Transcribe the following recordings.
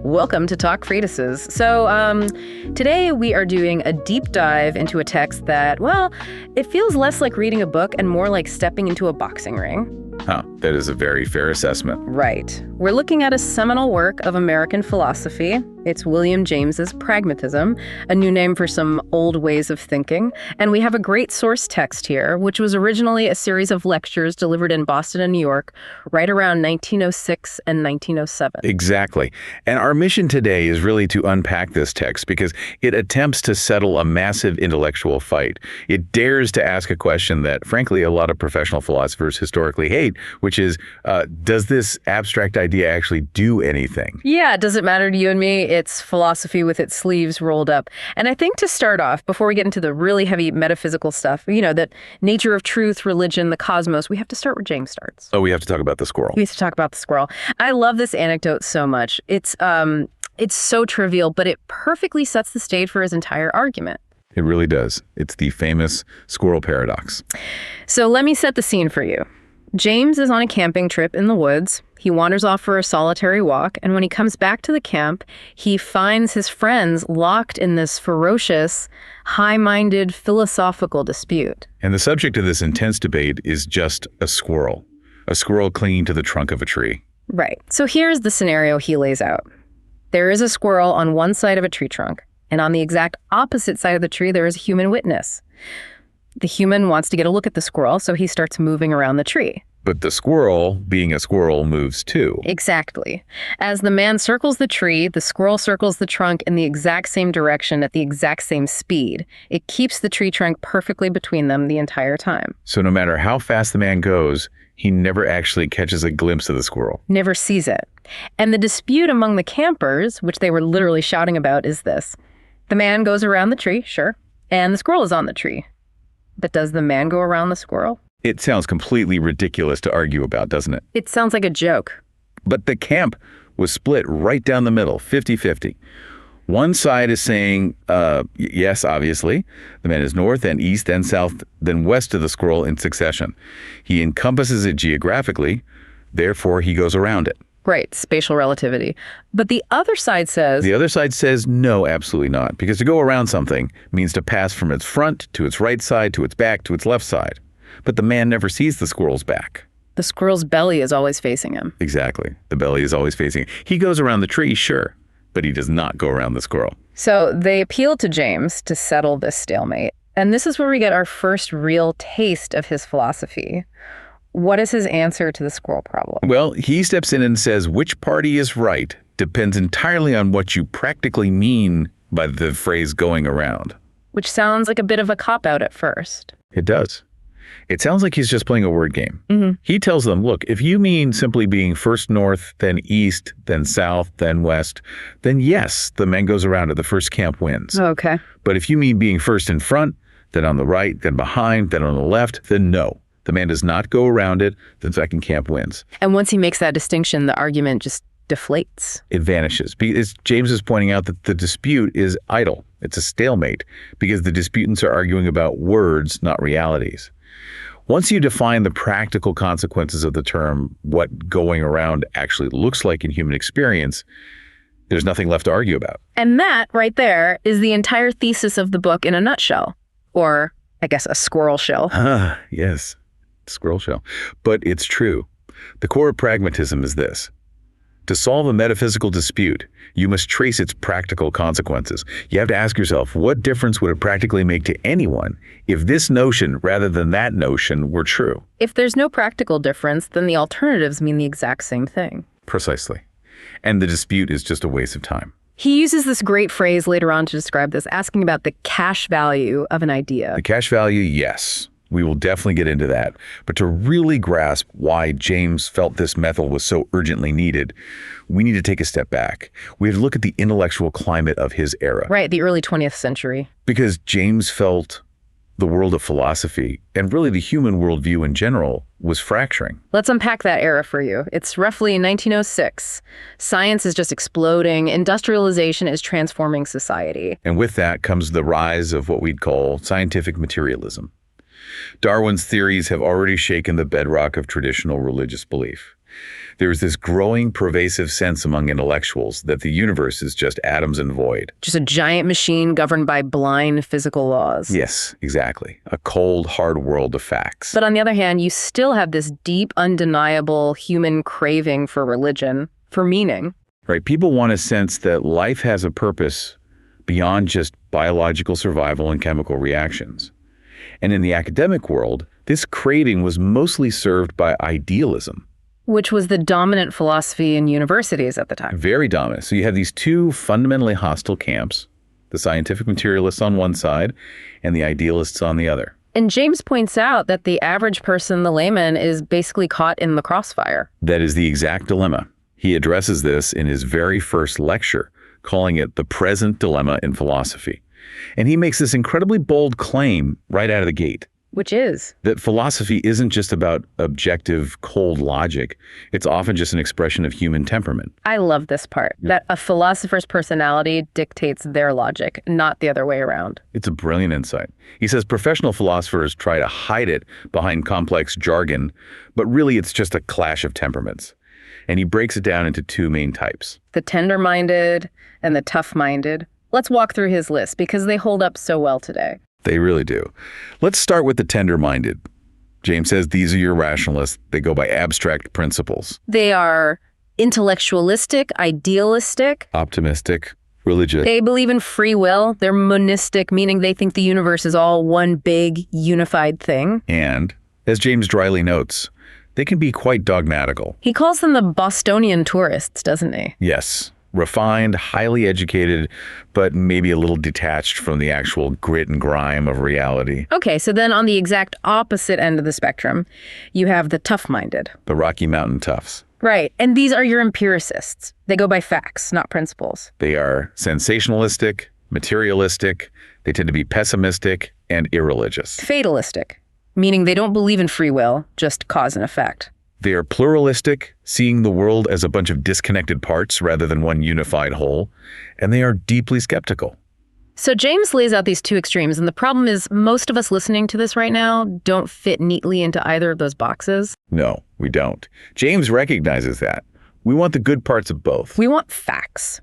Welcome to Talk Treatises. Today we are doing a deep dive into a text that, well, it feels less like reading a book and more like stepping into a boxing ring. That is a very fair assessment. Right. We're looking at a seminal work of American philosophy. It's William James's Pragmatism, a new name for some old ways of thinking. And we have a great source text here, which was originally a series of lectures delivered in Boston and New York right around 1906 and 1907. Exactly. And our mission today is really to unpack this text because it attempts to settle a massive intellectual fight. It dares to ask a question that, frankly, a lot of professional philosophers historically hate, which is, does this abstract idea actually do anything? Yeah, does it matter to you and me? It's philosophy with its sleeves rolled up. And I think to start off, before we get into the really heavy metaphysical stuff, that nature of truth, religion, the cosmos, we have to start where James starts. Oh, we have to talk about the squirrel. We have to talk about the squirrel. I love this anecdote so much. It's so trivial, but it perfectly sets the stage for his entire argument. It really does. It's the famous squirrel paradox. So let me set the scene for you. James is on a camping trip in the woods. He wanders off for a solitary walk, and when he comes back to the camp, he finds his friends locked in this ferocious, high-minded philosophical dispute. And the subject of this intense debate is just a squirrel clinging to the trunk of a tree. Right. So here's the scenario he lays out. There is a squirrel on one side of a tree trunk, and on the exact opposite side of the tree, there is a human witness. The human wants to get a look at the squirrel, so he starts moving around the tree. But the squirrel, being a squirrel, moves too. Exactly. As the man circles the tree, the squirrel circles the trunk in the exact same direction at the exact same speed. It keeps the tree trunk perfectly between them the entire time. So no matter how fast the man goes, he never actually catches a glimpse of the squirrel. Never sees it. And the dispute among the campers, which they were literally shouting about, is this. The man goes around the tree, sure, and the squirrel is on the tree. But does the man go around the squirrel? It sounds completely ridiculous to argue about, doesn't it? It sounds like a joke. But the camp was split right down the middle, 50-50. One side is saying, yes, obviously, the man is north and east and south, then west of the squirrel in succession. He encompasses it geographically, therefore he goes around it. Right, spatial relativity. But the other side says... The other side says no, absolutely not. Because to go around something means to pass from its front to its right side to its back to its left side. But the man never sees the squirrel's back. The squirrel's belly is always facing him. Exactly. The belly is always facing him. He goes around the tree, sure, but he does not go around the squirrel. So they appeal to James to settle this stalemate. And this is where we get our first real taste of his philosophy. What is his answer to the squirrel problem? Well, he steps in and says which party is right depends entirely on what you practically mean by the phrase going around. Which sounds like a bit of a cop-out at first. It does. It sounds like he's just playing a word game. Mm-hmm. He tells them, look, if you mean simply being first north, then east, then south, then west, then yes, the man goes around it. The first camp wins. Okay. But if you mean being first in front, then on the right, then behind, then on the left, then no. The man does not go around it, the second camp wins. And once he makes that distinction, the argument just deflates. It vanishes. Because James is pointing out that the dispute is idle. It's a stalemate because the disputants are arguing about words, not realities. Once you define the practical consequences of the term, what going around actually looks like in human experience, there's nothing left to argue about. And that right there is the entire thesis of the book in a nutshell. Or, I guess, a squirrel shell. Yes. Squirrel shell. But it's true. The core of pragmatism is this. To solve a metaphysical dispute, you must trace its practical consequences. You have to ask yourself, what difference would it practically make to anyone if this notion rather than that notion were true? If there's no practical difference, then the alternatives mean the exact same thing. Precisely. And the dispute is just a waste of time. He uses this great phrase later on to describe this, asking about the cash value of an idea. The cash value, yes. We will definitely get into that. But to really grasp why James felt this method was so urgently needed, we need to take a step back. We have to look at the intellectual climate of his era. Right, the early 20th century. Because James felt the world of philosophy, and really the human worldview in general, was fracturing. Let's unpack that era for you. It's roughly 1906. Science is just exploding. Industrialization is transforming society. And with that comes the rise of what we'd call scientific materialism. Darwin's theories have already shaken the bedrock of traditional religious belief. There is this growing, pervasive sense among intellectuals that the universe is just atoms and void. Just a giant machine governed by blind physical laws. Yes, exactly. A cold, hard world of facts. But on the other hand, you still have this deep, undeniable human craving for religion, for meaning. Right. People want a sense that life has a purpose beyond just biological survival and chemical reactions. And in the academic world, this craving was mostly served by idealism. Which was the dominant philosophy in universities at the time. Very dominant. So you have these two fundamentally hostile camps, the scientific materialists on one side and the idealists on the other. And James points out that the average person, the layman, is basically caught in the crossfire. That is the exact dilemma. He addresses this in his very first lecture, calling it the present dilemma in philosophy. And he makes this incredibly bold claim right out of the gate. Which is? That philosophy isn't just about objective, cold logic. It's often just an expression of human temperament. I love this part, that a philosopher's personality dictates their logic, not the other way around. It's a brilliant insight. He says professional philosophers try to hide it behind complex jargon, but really it's just a clash of temperaments. And he breaks it down into two main types. The tender-minded and the tough-minded. Let's walk through his list because they hold up so well today. They really do. Let's start with the tender-minded. James says these are your rationalists. They go by abstract principles. They are intellectualistic, idealistic. Optimistic, religious. They believe in free will. They're monistic, meaning they think the universe is all one big, unified thing. And, as James dryly notes, they can be quite dogmatical. He calls them the Bostonian tourists, doesn't he? Yes. Refined, highly educated, but maybe a little detached from the actual grit and grime of reality. Okay, so then on the exact opposite end of the spectrum, you have the tough-minded. The Rocky Mountain Toughs. Right, and these are your empiricists. They go by facts, not principles. They are sensationalistic, materialistic, they tend to be pessimistic, and irreligious. Fatalistic, meaning they don't believe in free will, just cause and effect. They are pluralistic, seeing the world as a bunch of disconnected parts rather than one unified whole, and they are deeply skeptical. So James lays out these two extremes, and the problem is most of us listening to this right now don't fit neatly into either of those boxes. No, we don't. James recognizes that. We want the good parts of both. We want facts.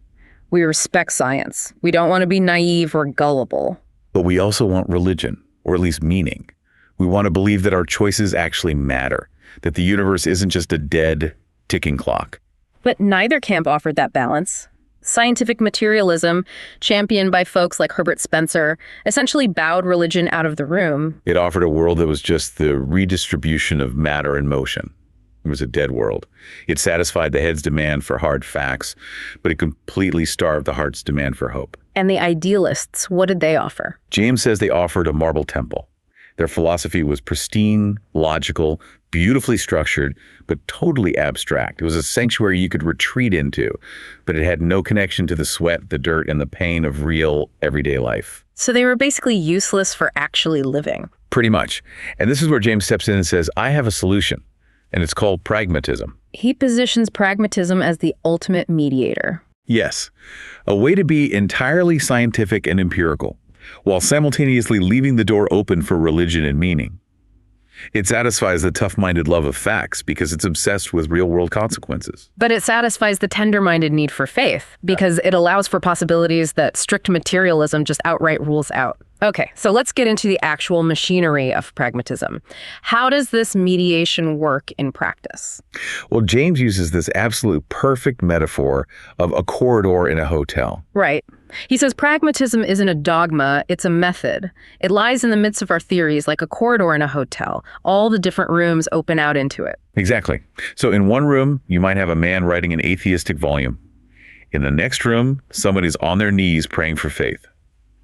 We respect science. We don't want to be naive or gullible. But we also want religion, or at least meaning. We want to believe that our choices actually matter, that the universe isn't just a dead, ticking clock. But neither camp offered that balance. Scientific materialism, championed by folks like Herbert Spencer, essentially bowed religion out of the room. It offered a world that was just the redistribution of matter and motion. It was a dead world. It satisfied the head's demand for hard facts, but it completely starved the heart's demand for hope. And the idealists, what did they offer? James says they offered a marble temple. Their philosophy was pristine, logical, beautifully structured, but totally abstract. It was a sanctuary you could retreat into, but it had no connection to the sweat, the dirt, and the pain of real, everyday life. So they were basically useless for actually living. Pretty much. And this is where James steps in and says, I have a solution, and it's called pragmatism. He positions pragmatism as the ultimate mediator. Yes, a way to be entirely scientific and empirical, while simultaneously leaving the door open for religion and meaning. It satisfies the tough-minded love of facts because it's obsessed with real-world consequences. But it satisfies the tender-minded need for faith because it allows for possibilities that strict materialism just outright rules out. Okay, so let's get into the actual machinery of pragmatism. How does this mediation work in practice? Well, James uses this absolute perfect metaphor of a corridor in a hotel. Right. He says pragmatism isn't a dogma, it's a method. It lies in the midst of our theories like a corridor in a hotel. All the different rooms open out into it. Exactly. So in one room, you might have a man writing an atheistic volume. In the next room, someone is on their knees praying for faith.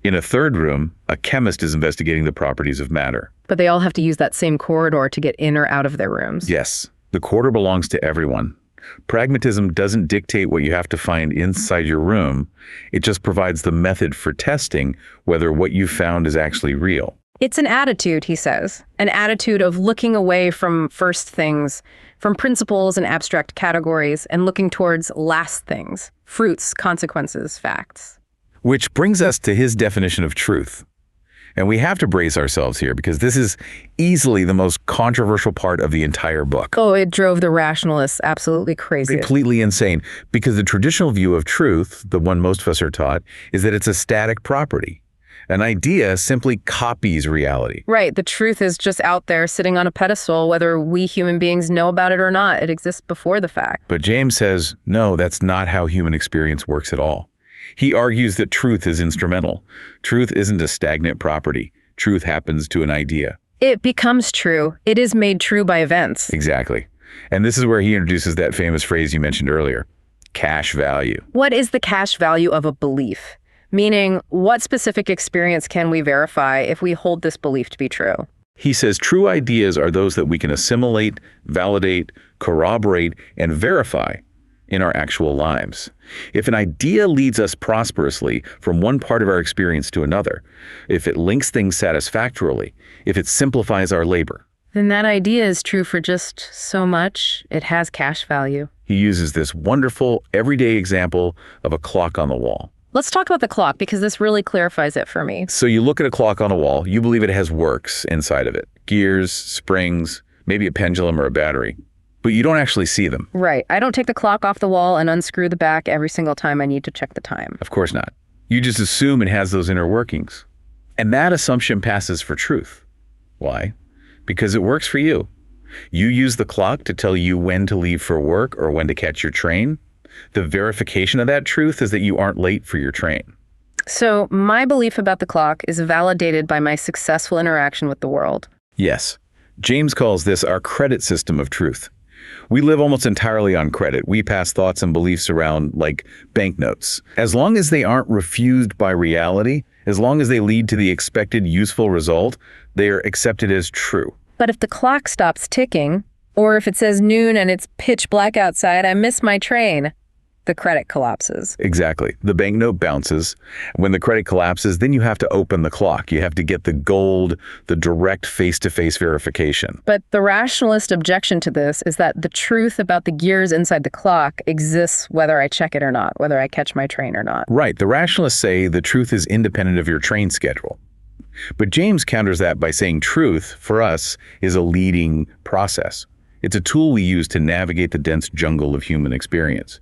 In a third room, a chemist is investigating the properties of matter. But they all have to use that same corridor to get in or out of their rooms. Yes, the corridor belongs to everyone. Pragmatism doesn't dictate what you have to find inside your room. It just provides the method for testing whether what you found is actually real. It's an attitude, he says, an attitude of looking away from first things, from principles and abstract categories, and looking towards last things, fruits, consequences, facts. Which brings us to his definition of truth. And we have to brace ourselves here because this is easily the most controversial part of the entire book. Oh, it drove the rationalists absolutely crazy. Completely insane, because the traditional view of truth, the one most of us are taught, is that it's a static property. An idea simply copies reality. Right. The truth is just out there sitting on a pedestal, whether we human beings know about it or not. It exists before the fact. But James says, no, that's not how human experience works at all. He argues that truth is instrumental. Truth isn't a stagnant property. Truth happens to an idea. It becomes true. It is made true by events. Exactly. And this is where he introduces that famous phrase you mentioned earlier, cash value. What is the cash value of a belief? Meaning, what specific experience can we verify if we hold this belief to be true? He says true ideas are those that we can assimilate, validate, corroborate, and verify in our actual lives. If an idea leads us prosperously from one part of our experience to another, if it links things satisfactorily, if it simplifies our labor, then that idea is true for just so much. It has cash value. He uses this wonderful, everyday example of a clock on the wall. Let's talk about the clock, because this really clarifies it for me. So you look at a clock on a wall, you believe it has works inside of it. Gears, springs, maybe a pendulum or a battery. But you don't actually see them. Right. I don't take the clock off the wall and unscrew the back every single time I need to check the time. Of course not. You just assume it has those inner workings. And that assumption passes for truth. Why? Because it works for you. You use the clock to tell you when to leave for work or when to catch your train. The verification of that truth is that you aren't late for your train. So my belief about the clock is validated by my successful interaction with the world. Yes. James calls this our credit system of truth. We live almost entirely on credit. We pass thoughts and beliefs around like banknotes. As long as they aren't refused by reality, as long as they lead to the expected useful result, they are accepted as true. But if the clock stops ticking, or if it says noon and it's pitch black outside, I miss my train, the credit collapses. Exactly. The banknote bounces. When the credit collapses, then you have to open the clock. You have to get the gold, the direct face-to-face verification. But the rationalist objection to this is that the truth about the gears inside the clock exists whether I check it or not, whether I catch my train or not. Right. The rationalists say the truth is independent of your train schedule. But James counters that by saying truth, for us, is a leading process. It's a tool we use to navigate the dense jungle of human experience.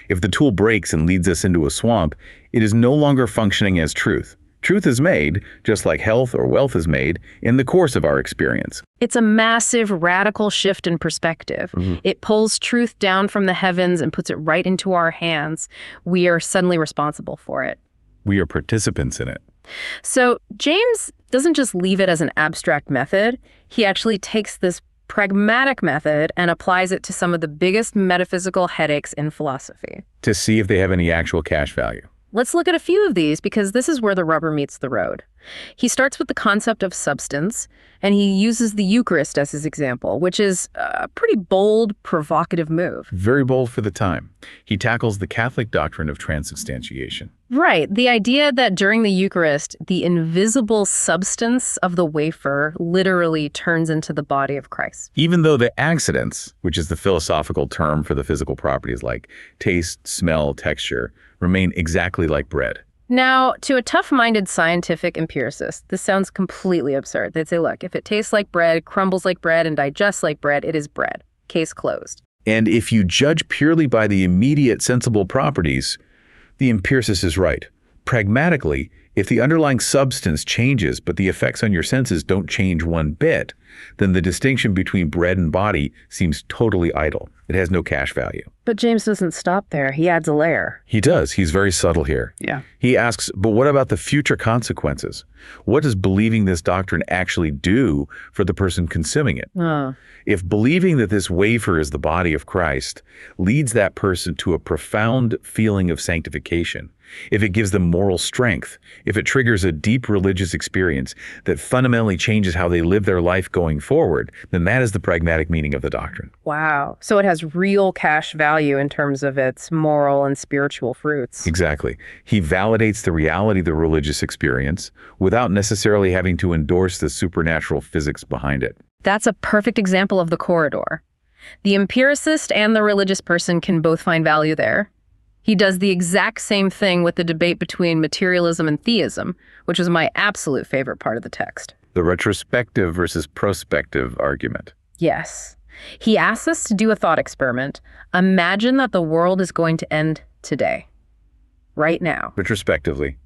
If the tool breaks and leads us into a swamp, it is no longer functioning as truth. Truth is made, just like health or wealth is made, in the course of our experience. It's a massive, radical shift in perspective. It pulls truth down from the heavens and puts it right into our hands. We are suddenly responsible for it. We are participants in it. So James doesn't just leave it as an abstract method. He actually takes this pragmatic method and applies it to some of the biggest metaphysical headaches in philosophy. To see if they have any actual cash value. Let's look at a few of these because this is where the rubber meets the road. He starts with the concept of substance, and he uses the Eucharist as his example, which is a pretty bold, provocative move. Very bold for the time. He tackles the Catholic doctrine of transubstantiation. Right. The idea that during the Eucharist, the invisible substance of the wafer literally turns into the body of Christ. Even though the accidents, which is the philosophical term for the physical properties like taste, smell, texture, remain exactly like bread. Now, to a tough-minded scientific empiricist, this sounds completely absurd. They'd say, look, if it tastes like bread, crumbles like bread, and digests like bread, it is bread. Case closed. And if you judge purely by the immediate sensible properties, the empiricist is right. Pragmatically, if the underlying substance changes but the effects on your senses don't change one bit, then the distinction between bread and body seems totally idle. It has no cash value. But James doesn't stop there. He adds a layer. He does. He's very subtle here. Yeah. He asks, but what about the future consequences? What does believing this doctrine actually do for the person consuming it? If believing that this wafer is the body of Christ leads that person to a profound feeling of sanctification, if it gives them moral strength, if it triggers a deep religious experience that fundamentally changes how they live their life going forward, then that is the pragmatic meaning of the doctrine. Wow. So it has real cash value in terms of its moral and spiritual fruits. Exactly. He validates the reality of the religious experience without necessarily having to endorse the supernatural physics behind it. That's a perfect example of the corridor. The empiricist and the religious person can both find value there. He does the exact same thing with the debate between materialism and theism, which is my absolute favorite part of the text. The retrospective versus prospective argument. Yes. He asks us to do a thought experiment. Imagine that the world is going to end today, right now. Retrospectively,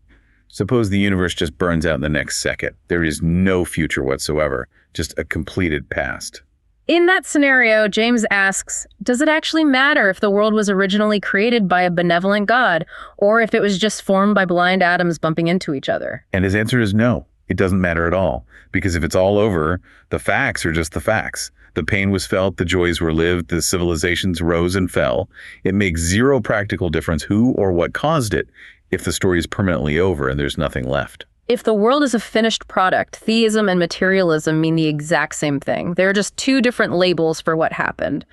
suppose the universe just burns out in the next second. There is no future whatsoever, just a completed past. In that scenario, James asks, does it actually matter if the world was originally created by a benevolent God, or if it was just formed by blind atoms bumping into each other? And his answer is no. It doesn't matter at all, because if it's all over, the facts are just the facts. The pain was felt, the joys were lived, the civilizations rose and fell. It makes zero practical difference who or what caused it if the story is permanently over and there's nothing left. If the world is a finished product, theism and materialism mean the exact same thing. They're just two different labels for what happened.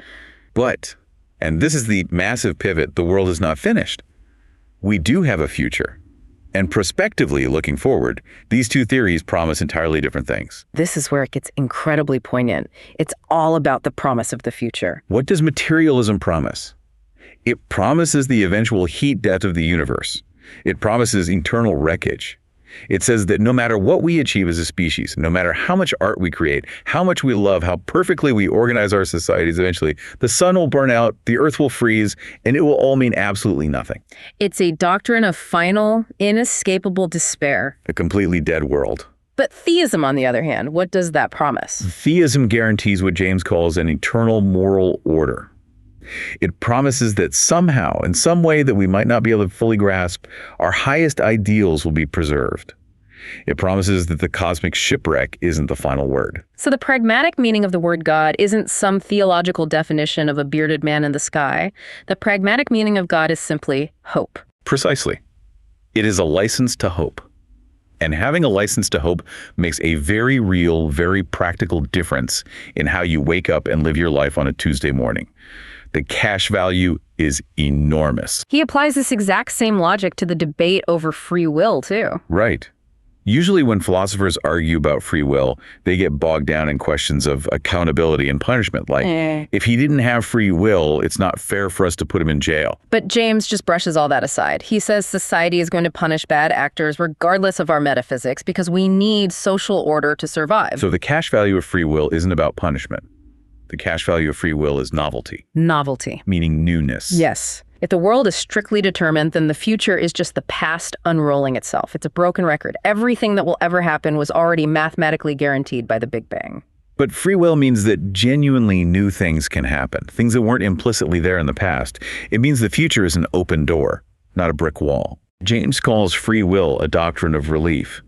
But, and this is the massive pivot, the world is not finished. We do have a future. And prospectively, looking forward, these two theories promise entirely different things. This is where it gets incredibly poignant. It's all about the promise of the future. What does materialism promise? It promises the eventual heat death of the universe. It promises eternal wreckage. It says that no matter what we achieve as a species, no matter how much art we create, how much we love, how perfectly we organize our societies eventually, the sun will burn out, the earth will freeze, and it will all mean absolutely nothing. It's a doctrine of final, inescapable despair. A completely dead world. But theism, on the other hand, what does that promise? Theism guarantees what James calls an eternal moral order. It promises that somehow, in some way that we might not be able to fully grasp, our highest ideals will be preserved. It promises that the cosmic shipwreck isn't the final word. So the pragmatic meaning of the word God isn't some theological definition of a bearded man in the sky. The pragmatic meaning of God is simply hope. Precisely. It is a license to hope. And having a license to hope makes a very real, very practical difference in how you wake up and live your life on a Tuesday morning. The cash value is enormous. He applies this exact same logic to the debate over free will, too. Right. Usually when philosophers argue about free will, they get bogged down in questions of accountability and punishment. Like, if he didn't have free will, it's not fair for us to put him in jail. But James just brushes all that aside. He says society is going to punish bad actors regardless of our metaphysics because we need social order to survive. So the cash value of free will isn't about punishment. The cash value of free will is novelty. Novelty. Meaning newness. Yes. If the world is strictly determined, then the future is just the past unrolling itself. It's a broken record. Everything that will ever happen was already mathematically guaranteed by the Big Bang. But free will means that genuinely new things can happen, things that weren't implicitly there in the past. It means the future is an open door, not a brick wall. James calls free will a doctrine of relief,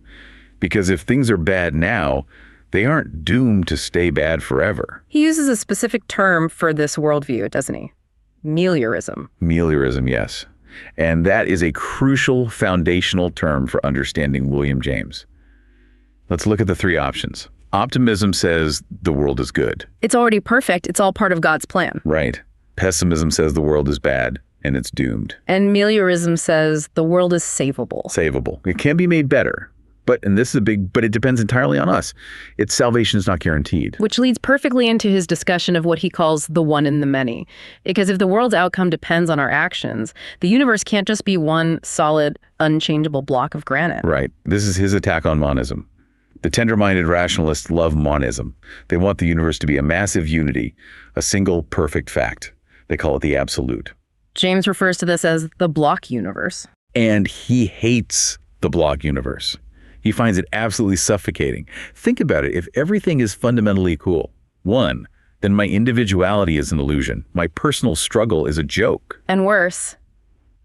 because if things are bad now, they aren't doomed to stay bad forever. He uses a specific term for this worldview, doesn't he? Meliorism. Meliorism, yes. And that is a crucial foundational term for understanding William James. Let's look at the three options. Optimism says the world is good. It's already perfect. It's all part of God's plan. Right. Pessimism says the world is bad and it's doomed. And meliorism says the world is savable. Savable. It can be made better. But it depends entirely on us. Its salvation is not guaranteed. Which leads perfectly into his discussion of what he calls the one in the many. Because if the world's outcome depends on our actions, the universe can't just be one solid, unchangeable block of granite. Right. This is his attack on monism. The tender-minded rationalists love monism. They want the universe to be a massive unity, a single perfect fact. They call it the absolute. James refers to this as the block universe. And he hates the block universe. He finds it absolutely suffocating. Think about it. If everything is fundamentally cool, one, then my individuality is an illusion. My personal struggle is a joke. And worse,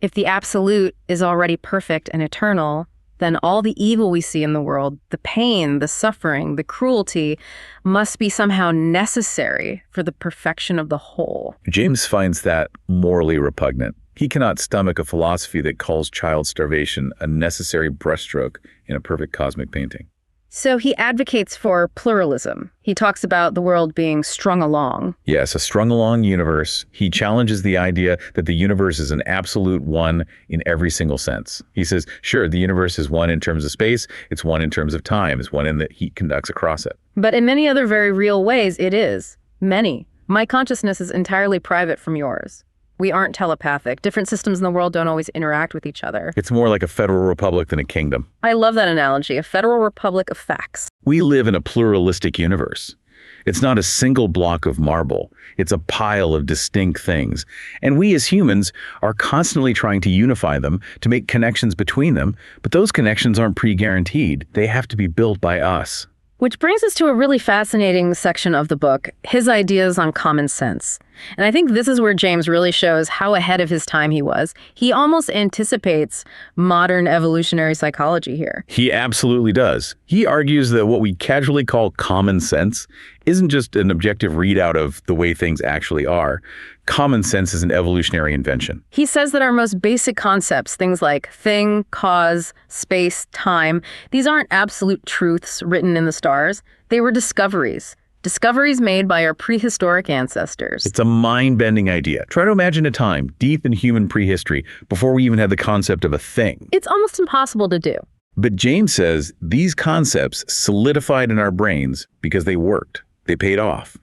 if the absolute is already perfect and eternal, then all the evil we see in the world, the pain, the suffering, the cruelty, must be somehow necessary for the perfection of the whole. James finds that morally repugnant. He cannot stomach a philosophy that calls child starvation a necessary brushstroke in a perfect cosmic painting. So he advocates for pluralism. He talks about the world being strung along. Yes, a strung along universe. He challenges the idea that the universe is an absolute one in every single sense. He says, sure, the universe is one in terms of space, it's one in terms of time, it's one in that heat conducts across it. But in many other very real ways, it is. Many. My consciousness is entirely private from yours. We aren't telepathic. Different systems in the world don't always interact with each other. It's more like a federal republic than a kingdom. I love that analogy, a federal republic of facts. We live in a pluralistic universe. It's not a single block of marble. It's a pile of distinct things. And we as humans are constantly trying to unify them, to make connections between them, but those connections aren't pre-guaranteed. They have to be built by us. Which brings us to a really fascinating section of the book, his ideas on common sense. And I think this is where James really shows how ahead of his time he was. He almost anticipates modern evolutionary psychology here. He absolutely does. He argues that what we casually call common sense isn't just an objective readout of the way things actually are. Common sense is an evolutionary invention. He says that our most basic concepts, things like thing, cause, space, time, these aren't absolute truths written in the stars. They were discoveries. Discoveries made by our prehistoric ancestors. It's a mind-bending idea. Try to imagine a time deep in human prehistory before we even had the concept of a thing. It's almost impossible to do. But James says these concepts solidified in our brains because they worked. They paid off.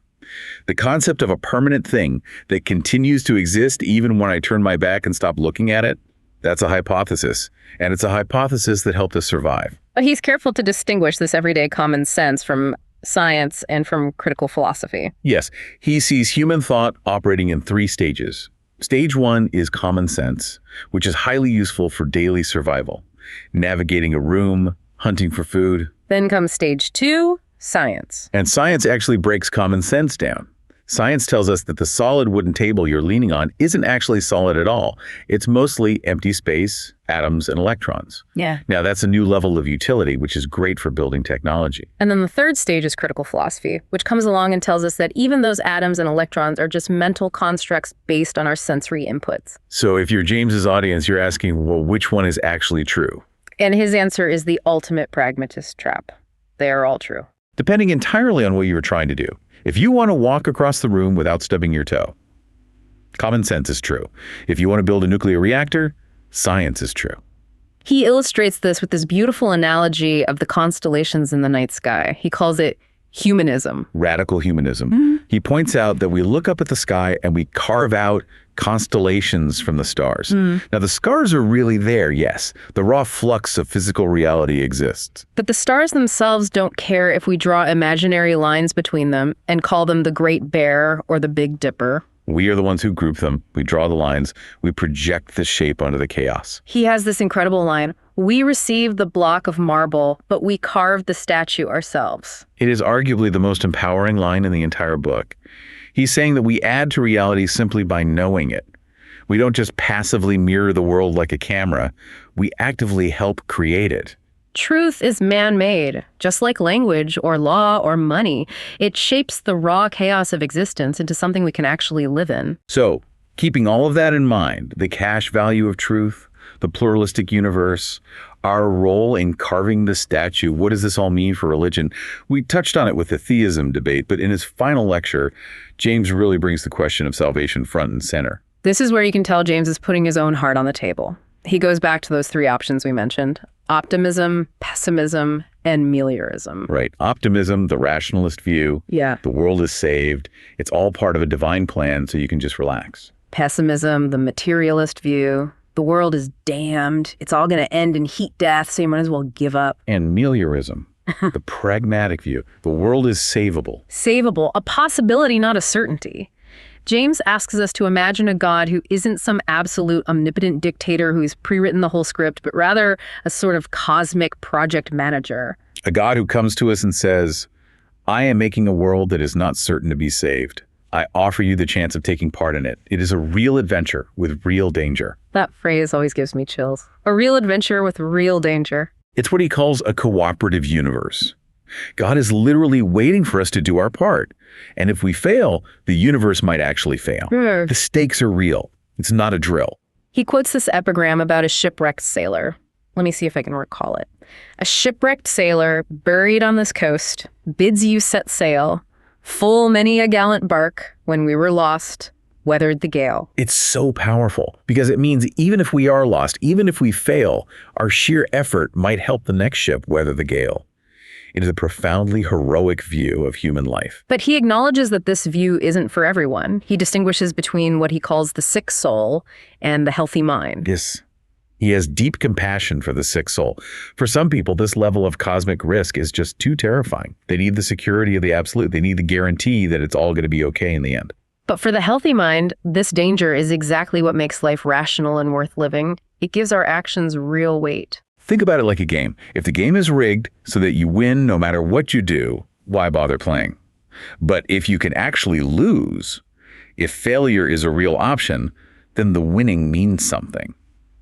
The concept of a permanent thing that continues to exist even when I turn my back and stop looking at it, that's a hypothesis. And it's a hypothesis that helped us survive. But he's careful to distinguish this everyday common sense from science and from critical philosophy. Yes, he sees human thought operating in 3 stages. Stage 1 is common sense, which is highly useful for daily survival, navigating a room, hunting for food. Then comes stage 2, science. And science actually breaks common sense down. Science tells us that the solid wooden table you're leaning on isn't actually solid at all. It's mostly empty space, atoms, and electrons. Yeah. Now, that's a new level of utility, which is great for building technology. And then the third stage is critical philosophy, which comes along and tells us that even those atoms and electrons are just mental constructs based on our sensory inputs. So if you're James's audience, you're asking, well, which one is actually true? And his answer is the ultimate pragmatist trap. They are all true. Depending entirely on what you were trying to do. If you want to walk across the room without stubbing your toe, common sense is true. If you want to build a nuclear reactor, science is true. He illustrates this with this beautiful analogy of the constellations in the night sky. He calls it humanism. Radical humanism. He points out that we look up at the sky and we carve out constellations from the stars. Now, the stars are really there, yes. The raw flux of physical reality exists. But the stars themselves don't care if we draw imaginary lines between them and call them the Great Bear or the Big Dipper. We are the ones who group them. We draw the lines. We project the shape onto the chaos. He has this incredible line, "We received the block of marble, but we carved the statue ourselves." It is arguably the most empowering line in the entire book. He's saying that we add to reality simply by knowing it. We don't just passively mirror the world like a camera. We actively help create it. Truth is man-made, just like language or law or money. It shapes the raw chaos of existence into something we can actually live in. So, keeping all of that in mind, the cash value of truth, the pluralistic universe, our role in carving the statue, what does this all mean for religion? We touched on it with the theism debate, but in his final lecture, James really brings the question of salvation front and center. This is where you can tell James is putting his own heart on the table. He goes back to those 3 options we mentioned: optimism, pessimism, and meliorism. Right. Optimism, the rationalist view. Yeah. The world is saved. It's all part of a divine plan, so you can just relax. Pessimism, the materialist view. The world is damned. It's all going to end in heat death, so you might as well give up. And meliorism, the pragmatic view. The world is savable. Savable, a possibility, not a certainty. James asks us to imagine a God who isn't some absolute omnipotent dictator who's pre-written the whole script, but rather a sort of cosmic project manager. A God who comes to us and says, I am making a world that is not certain to be saved. I offer you the chance of taking part in it. It is a real adventure with real danger. That phrase always gives me chills. A real adventure with real danger. It's what he calls a cooperative universe. God is literally waiting for us to do our part. And if we fail, the universe might actually fail. The stakes are real. It's not a drill. He quotes this epigram about a shipwrecked sailor. Let me see if I can recall it. A shipwrecked sailor buried on this coast bids you set sail. Full many a gallant bark, when we were lost, weathered the gale. It's so powerful because it means even if we are lost, even if we fail, our sheer effort might help the next ship weather the gale. into the profoundly heroic view of human life. But he acknowledges that this view isn't for everyone. He distinguishes between what he calls the sick soul and the healthy mind. Yes. He has deep compassion for the sick soul. For some people, this level of cosmic risk is just too terrifying. They need the security of the absolute. They need the guarantee that it's all going to be okay in the end. But for the healthy mind, this danger is exactly what makes life rational and worth living. It gives our actions real weight. Think about it like a game. If the game is rigged so that you win no matter what you do, why bother playing? But if you can actually lose, if failure is a real option, then the winning means something.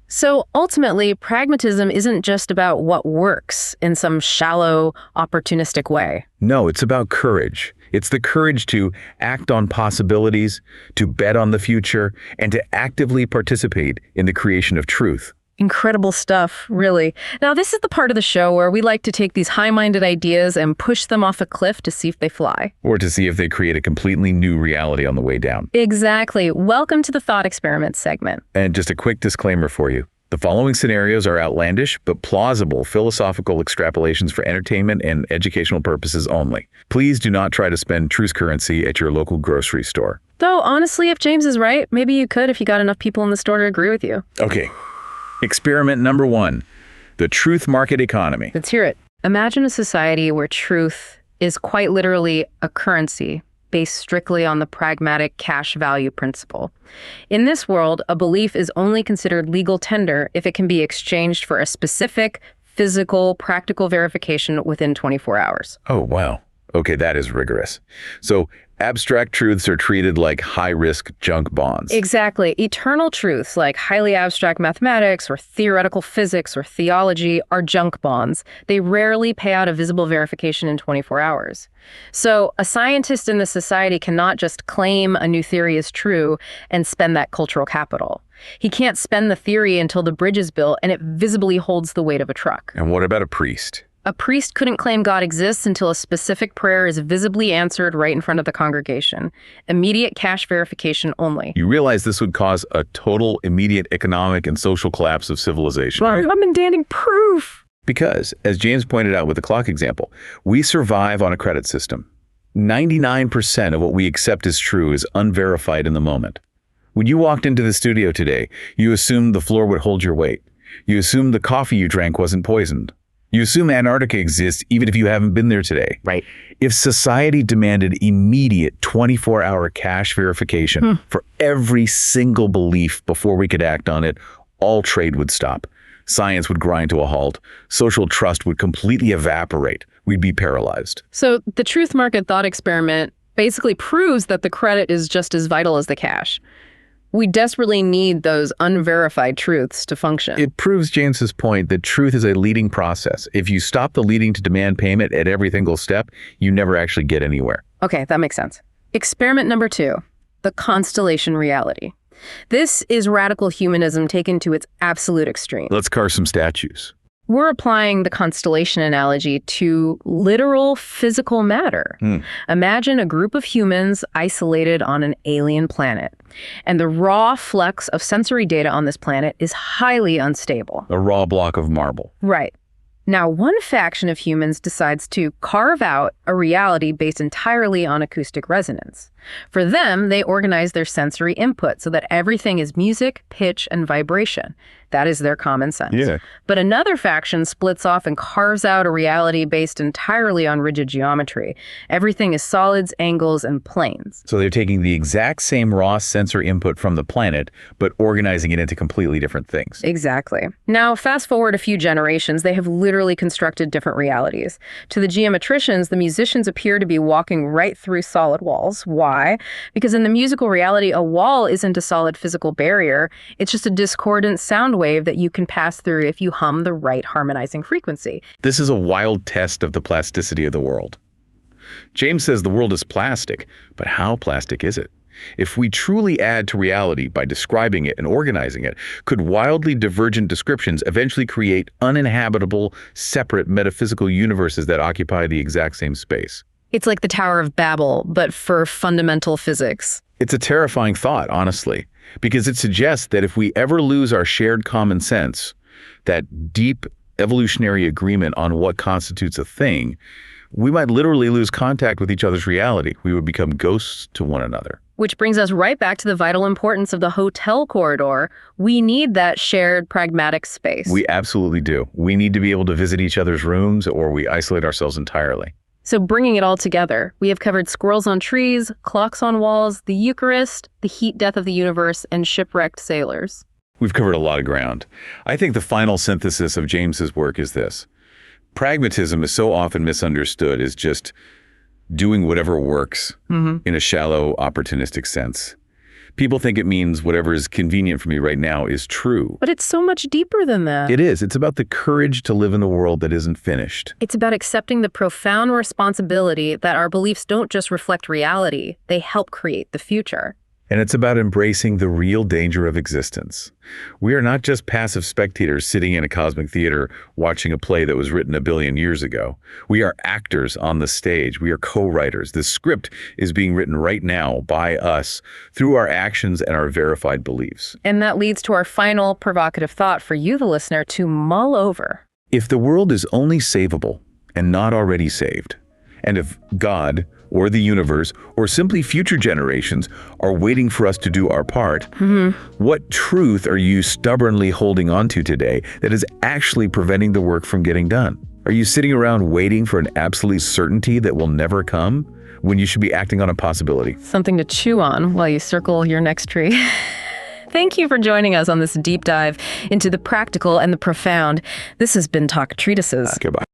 So ultimately, pragmatism isn't just about what works in some shallow, opportunistic way. No, it's about courage. It's the courage to act on possibilities, to bet on the future, and to actively participate in the creation of truth. Incredible stuff, really. Now, this is the part of the show where we like to take these high-minded ideas and push them off a cliff to see if they fly. Or to see if they create a completely new reality on the way down. Exactly. Welcome to the Thought Experiment segment. And just a quick disclaimer for you. The following scenarios are outlandish but plausible philosophical extrapolations for entertainment and educational purposes only. Please do not try to spend truth currency at your local grocery store. Though, honestly, if James is right, maybe you could if you got enough people in the store to agree with you. Okay. Experiment number 1. The truth market economy. Let's hear it. Imagine a society where truth is quite literally a currency based strictly on the pragmatic cash value principle. In this world, a belief is only considered legal tender if it can be exchanged for a specific, physical, practical verification within 24 hours. Oh, wow. Okay, that is rigorous. So abstract truths are treated like high-risk junk bonds. Exactly. Eternal truths like highly abstract mathematics or theoretical physics or theology are junk bonds. They rarely pay out a visible verification in 24 hours. So a scientist in the society cannot just claim a new theory is true and spend that cultural capital. He can't spend the theory until the bridge is built and it visibly holds the weight of a truck. And what about a priest? A priest couldn't claim God exists until a specific prayer is visibly answered right in front of the congregation. Immediate cash verification only. You realize this would cause a total, immediate economic and social collapse of civilization. I'm demanding proof. Because, as James pointed out with the clock example, we survive on a credit system. 99% of what we accept as true is unverified in the moment. When you walked into the studio today, you assumed the floor would hold your weight. You assumed the coffee you drank wasn't poisoned. You assume Antarctica exists even if you haven't been there today. Right. If society demanded immediate 24-hour cash verification for every single belief before we could act on it, all trade would stop. Science would grind to a halt. Social trust would completely evaporate. We'd be paralyzed. So the truth market thought experiment basically proves that the credit is just as vital as the cash. We desperately need those unverified truths to function. It proves James's point that truth is a leading process. If you stop the leading to demand payment at every single step, you never actually get anywhere. Okay, that makes sense. Experiment number 2, the constellation reality. This is radical humanism taken to its absolute extreme. Let's carve some statues. We're applying the constellation analogy to literal physical matter. Imagine a group of humans isolated on an alien planet, and the raw flux of sensory data on this planet is highly unstable. A raw block of marble. Right. Now, one faction of humans decides to carve out a reality based entirely on acoustic resonance. For them, they organize their sensory input so that everything is music, pitch, and vibration. That is their common sense. Yeah. But another faction splits off and carves out a reality based entirely on rigid geometry. Everything is solids, angles, and planes. So they're taking the exact same raw sensor input from the planet, but organizing it into completely different things. Exactly. Now, fast forward a few generations, they have literally constructed different realities. To the geometricians, the musicians appear to be walking right through solid walls. Why? Because in the musical reality, a wall isn't a solid physical barrier. It's just a discordant sound wave that you can pass through if you hum the right harmonizing frequency. This is a wild test of the plasticity of the world. James says the world is plastic, but how plastic is it? If we truly add to reality by describing it and organizing it, could wildly divergent descriptions eventually create uninhabitable, separate metaphysical universes that occupy the exact same space? It's like the Tower of Babel, but for fundamental physics. It's a terrifying thought, honestly, because it suggests that if we ever lose our shared common sense, that deep, evolutionary agreement on what constitutes a thing, we might literally lose contact with each other's reality. We would become ghosts to one another. Which brings us right back to the vital importance of the hotel corridor. We need that shared pragmatic space. We absolutely do. We need to be able to visit each other's rooms, or we isolate ourselves entirely. So bringing it all together, we have covered squirrels on trees, clocks on walls, the Eucharist, the heat death of the universe, and shipwrecked sailors. We've covered a lot of ground. I think the final synthesis of James's work is this. Pragmatism is so often misunderstood as just doing whatever works in a shallow, opportunistic sense. People think it means whatever is convenient for me right now is true. But it's so much deeper than that. It is. It's about the courage to live in a world that isn't finished. It's about accepting the profound responsibility that our beliefs don't just reflect reality, they help create the future. And it's about embracing the real danger of existence. We are not just passive spectators sitting in a cosmic theater watching a play that was written 1 billion years ago. We are actors on the stage. We are co-writers. The script is being written right now by us through our actions and our verified beliefs. And that leads to our final provocative thought for you, the listener, to mull over. If the world is only savable and not already saved, and if God or the universe or simply future generations are waiting for us to do our part, what truth are you stubbornly holding on to today that is actually preventing the work from getting done? Are you sitting around waiting for an absolute certainty that will never come when you should be acting on a possibility? Something to chew on while you circle your next tree. Thank you for joining us on this deep dive into the practical and the profound. This has been Talk Treatises. Goodbye.